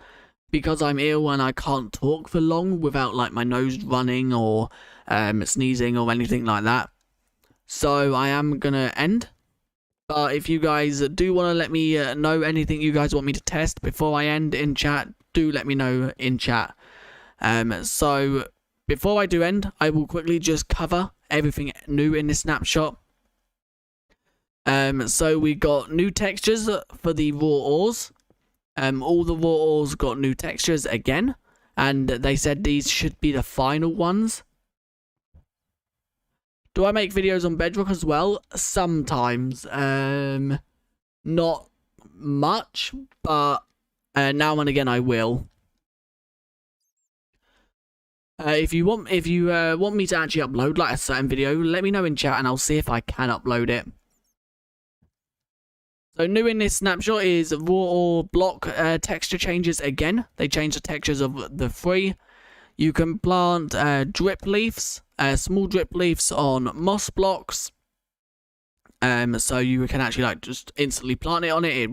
because I'm ill and I can't talk for long without like my nose running or sneezing or anything like that. So I am gonna end. But if you guys do want to let me know anything you guys want me to test before I end in chat, do let me know in chat. So before I do end, I will quickly just cover everything new in this snapshot. So we got new textures for the raw ores. All the raw ores got new textures again, and they said these should be the final ones. Do I make videos on Bedrock as well? Sometimes. Not much, but now and again I will. If you want me to actually upload like a certain video, let me know in chat and I'll see if I can upload it. So new in this snapshot is raw ore block texture changes again. They changed the textures of the 3. You can plant drip leaves, small drip leaves on moss blocks. So you can actually like just instantly plant it on it.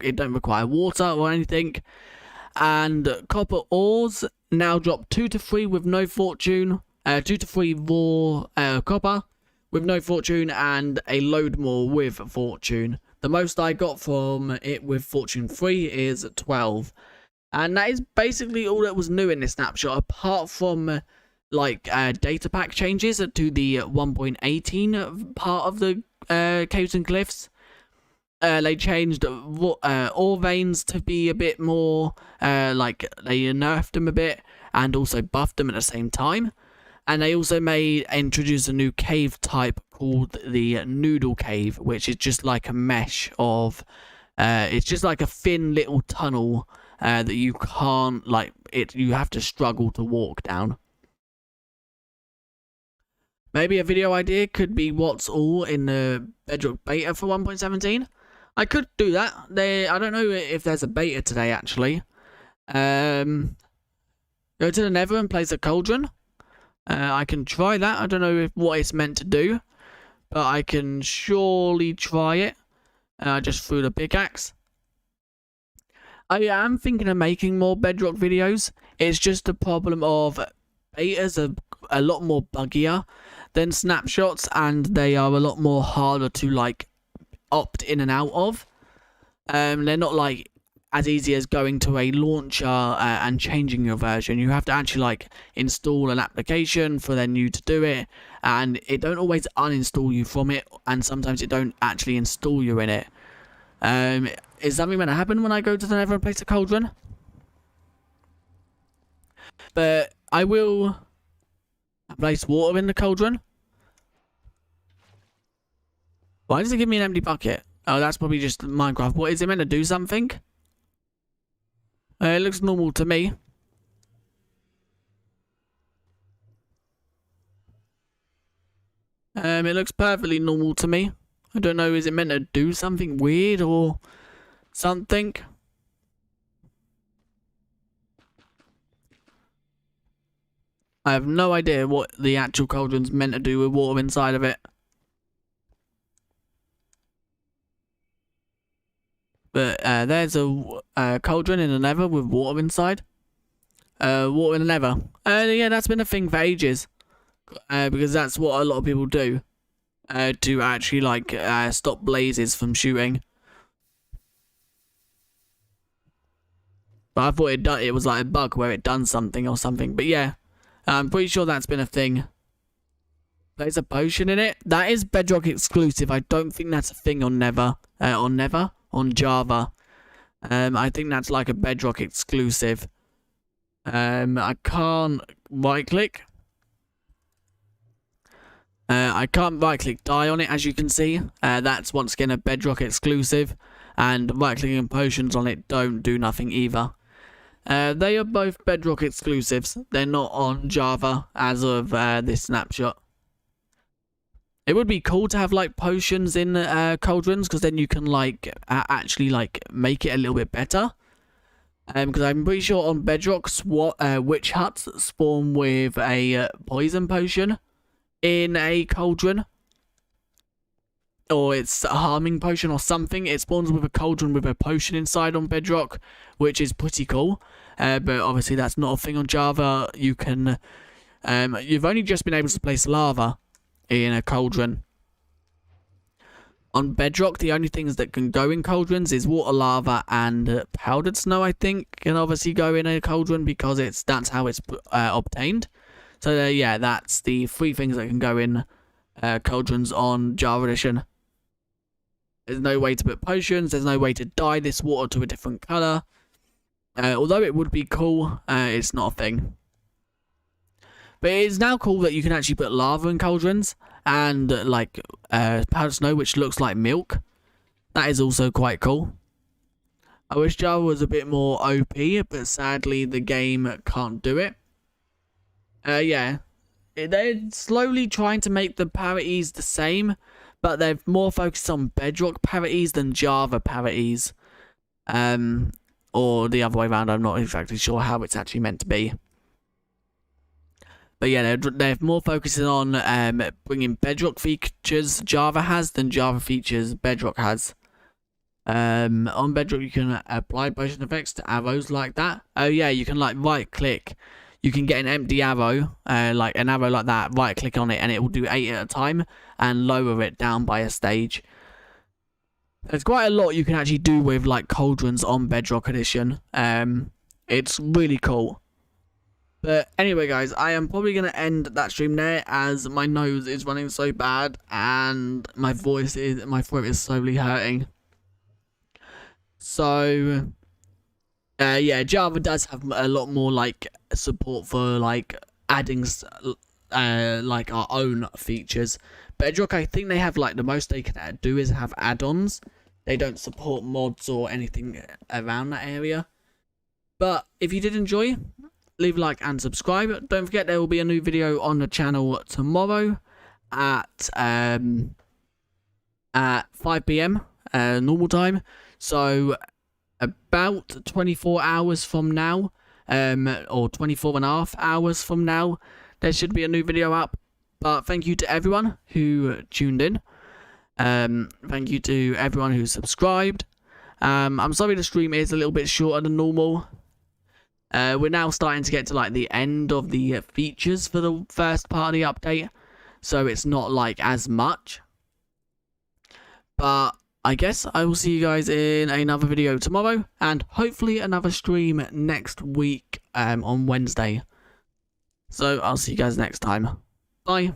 It don't require water or anything. And copper ores now drop 2 to 3 with no fortune. 2 to 3 raw copper with no fortune, and a load more with fortune. The most I got from it with fortune 3 is 12. And that is basically all that was new in this snapshot, apart from like data pack changes to the 1.18 part of the caves and cliffs. They changed ore veins to be a bit more like they nerfed them a bit and also buffed them at the same time. And they also introduced a new cave type called the noodle cave, which is just like a mesh of it's just like a thin little tunnel that you can't, like, you have to struggle to walk down. Maybe a video idea could be what's all in the Bedrock beta for 1.17. I could do that. I don't know if there's a beta today, actually. Go to the Nether and place a cauldron. I can try that. I don't know what it's meant to do, but I can surely try it. Just threw the pickaxe. I am thinking of making more Bedrock videos. It's just the problem of betas are a lot more buggier than snapshots, and they are a lot more harder to like opt in and out of. They're not like as easy as going to a launcher and changing your version. You have to actually like install an application for then you to do it, and it don't always uninstall you from it, and sometimes it don't actually install you in it. Is something going to happen when I go to the Nether and place a cauldron? But I will place water in the cauldron. Why does it give me an empty bucket? Oh, that's probably just Minecraft. What, is it meant to do something? It looks normal to me. It looks perfectly normal to me. I don't know, is it meant to do something weird or something? I have no idea what the actual cauldron's meant to do with water inside of it. But there's a cauldron in the Nether with water inside. Water in the Nether. Yeah, that's been a thing for ages. Because that's what a lot of people do. To actually like stop blazes from shooting. But I thought it was like a bug where it done something or something. But yeah, I'm pretty sure that's been a thing. There's a potion in it. That is Bedrock exclusive. I don't think that's a thing on Nether. On Java. I think that's like a Bedrock exclusive. I can't right click. I can't right click die on it, as you can see. That's once again a Bedrock exclusive. And right clicking potions on it don't do nothing either. They are both Bedrock exclusives. They're not on Java as of this snapshot. It would be cool to have like potions in cauldrons, because then you can like actually like make it a little bit better. Because I'm pretty sure on Bedrock, witch huts spawn with a poison potion in a cauldron. or it's a harming potion or something. It spawns with a cauldron with a potion inside on Bedrock, which is pretty cool. But obviously that's not a thing on Java. You can, you've only just been able to place lava in a cauldron. On Bedrock, the only things that can go in cauldrons is water, lava, and powdered snow, I think, can obviously go in a cauldron because that's how it's obtained. So, yeah, that's the 3 things that can go in cauldrons on Java Edition. There's no way to put potions, there's no way to dye this water to a different colour. Although it would be cool, it's not a thing. But it is now cool that you can actually put lava in cauldrons and like powdered snow, which looks like milk. That is also quite cool. I wish Java was a bit more OP, but sadly the game can't do it. Yeah, they're slowly trying to make the parities the same, but they're more focused on Bedrock parities than Java parities. Or the other way around, I'm not exactly sure how it's actually meant to be. But yeah, they're more focusing on bringing Bedrock features Java has than Java features Bedrock has. On Bedrock, you can apply potion effects to arrows like that. Oh yeah, you can like right click. You can get an empty arrow, like an arrow like that, right click on it and it will do 8 at a time and lower it down by a stage. There's quite a lot you can actually do with like cauldrons on Bedrock Edition. It's really cool. But anyway, guys, I am probably going to end that stream there as my nose is running so bad and my throat is slowly hurting. So, yeah, Java does have a lot more like support for like adding like our own features. Bedrock, I think they have like the most they can do is have add-ons. They don't support mods or anything around that area. But if you did enjoy, leave a like and subscribe. Don't forget there will be a new video on the channel tomorrow at 5 PM normal time. So about 24 hours from now, or 24.5 hours from now, there should be a new video up. But thank you to everyone who tuned in. Thank you to everyone who subscribed. I'm sorry the stream is a little bit shorter than normal. We're now starting to get to like the end of the features for the first part of the update, so it's not like as much. But I guess I will see you guys in another video tomorrow, and hopefully another stream next week on Wednesday. So I'll see you guys next time. Bye.